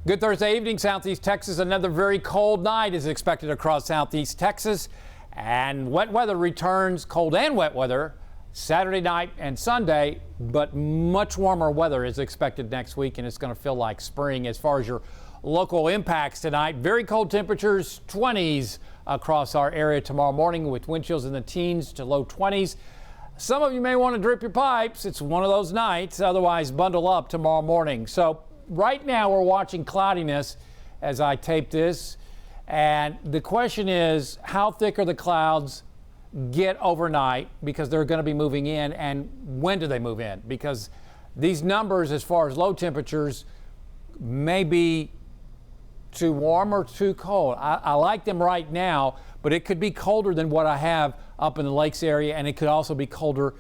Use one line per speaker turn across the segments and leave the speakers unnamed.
Good Thursday evening, Southeast Texas. Another very cold night is expected across Southeast Texas. And wet weather returns, cold and wet weather, Saturday night and Sunday. But much warmer weather is expected next week, and it's going to feel like spring. As far as your local impacts tonight, very cold temperatures, 20s across our area tomorrow morning with wind chills in the teens to low 20s. Some of you may want to drip your pipes. It's one of those nights. Otherwise, bundle up tomorrow morning. So right now we're watching cloudiness as I tape this. And the question is, how thick are the clouds get overnight, because they're going to be moving in, and when do they move in? Because these numbers as far as low temperatures may be too warm or too cold. I like them right now, but it could be colder than what I have up in the lakes area, and it could also be colder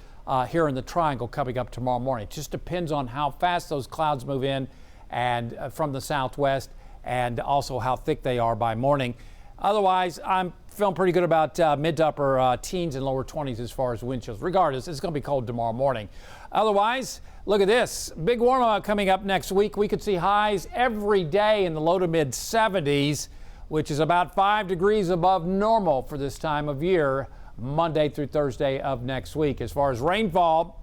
here in the triangle coming up tomorrow morning. It just depends on how fast those clouds move in and from the southwest, and also how thick they are by morning. Otherwise, I'm feeling pretty good about mid to upper teens and lower 20s as far as wind chills. Regardless, it's going to be cold tomorrow morning. Otherwise, look at this. Big warm up coming up next week. We could see highs every day in the low to mid 70s, which is about 5 degrees above normal for this time of year, Monday through Thursday of next week. As far as rainfall,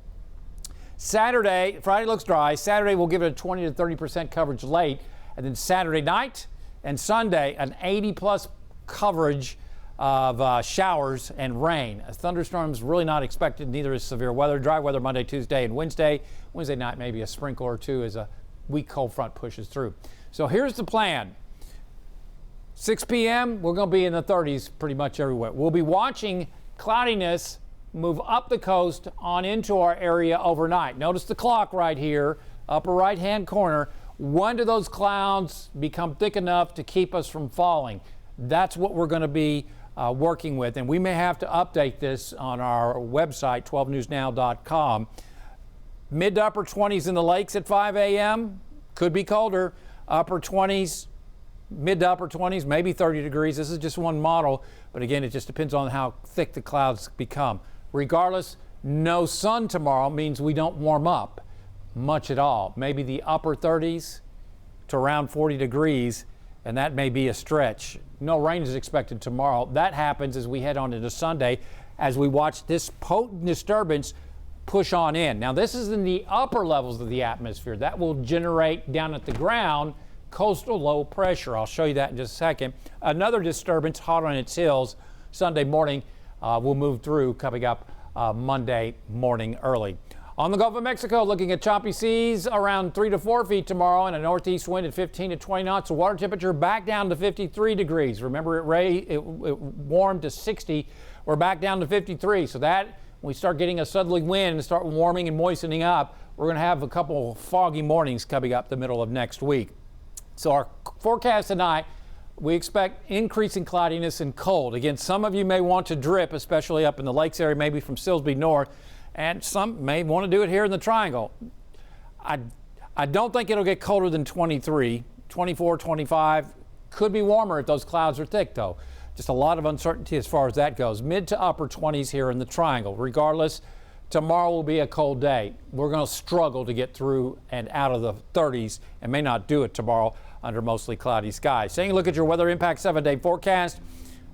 Saturday, Friday looks dry. Saturday we'll give it a 20 to 30% coverage late. And then Saturday night and Sunday, an 80+ coverage of showers and rain. Thunderstorms really not expected, neither is severe weather. Dry weather Monday, Tuesday, and Wednesday. Wednesday night, maybe a sprinkle or two as a weak cold front pushes through. So here's the plan. 6 p.m., we're going to be in the 30s pretty much everywhere. We'll be watching cloudiness move up the coast on into our area overnight. Notice the clock right here, upper right-hand corner. When do those clouds become thick enough to keep us from falling? That's what we're going to be working with, and we may have to update this on our website, 12newsnow.com. Mid to upper 20s in the lakes at 5 a.m. Could be colder. Upper 20s, mid to upper 20s, maybe 30 degrees. This is just one model, but again, it just depends on how thick the clouds become. Regardless, no sun tomorrow means we don't warm up much at all. Maybe the upper 30s to around 40 degrees, and that may be a stretch. No rain is expected tomorrow. That happens as we head on into Sunday, as we watch this potent disturbance push on in. Now, this is in the upper levels of the atmosphere. That will generate down at the ground coastal low pressure. I'll show you that in just a second. Another disturbance hot on its heels Sunday morning will move through coming up Monday morning early. On the Gulf of Mexico, looking at choppy seas around 3 to 4 feet tomorrow, and a northeast wind at 15 to 20 knots. The water temperature back down to 53 degrees. Remember, it warmed to 60. We're back down to 53. So that, when we start getting a southerly wind and start warming and moistening up, we're going to have a couple foggy mornings coming up the middle of next week. So our forecast tonight, we expect increasing cloudiness and cold. Again, some of you may want to drip, especially up in the lakes area, maybe from Silsbee north. And some may want to do it here in the triangle. I don't think it'll get colder than 23, 24, 25. Could be warmer if those clouds are thick, though. Just a lot of uncertainty as far as that goes. Mid to upper 20s here in the triangle. Regardless, tomorrow will be a cold day. We're going to struggle to get through and out of the 30s, and may not do it tomorrow under mostly cloudy skies. Taking a look at your weather impact 7-day forecast.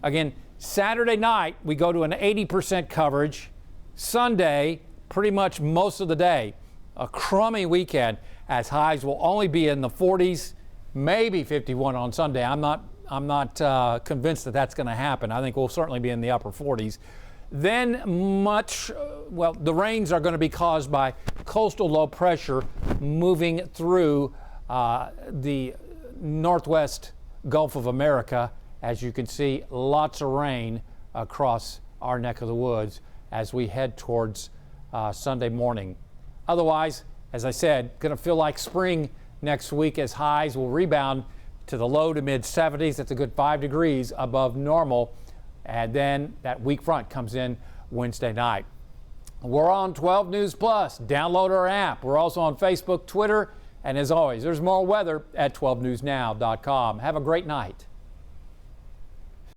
Again, Saturday night, we go to an 80% coverage. Sunday, pretty much most of the day, a crummy weekend, as highs will only be in the 40s, maybe 51 on Sunday. I'm not convinced that that's going to happen. I think we'll certainly be in the upper 40s. Then the rains are going to be caused by coastal low pressure moving through the northwest Gulf of America. As you can see, lots of rain across our neck of the woods as we head towards Sunday morning. Otherwise, as I said, going to feel like spring next week, as highs will rebound to the low to mid 70s. That's a good 5 degrees above normal. And then that weak front comes in Wednesday night. We're on 12 News Plus. Download our app. We're also on Facebook, Twitter, and as always, there's more weather at 12newsnow.com. Have a great night.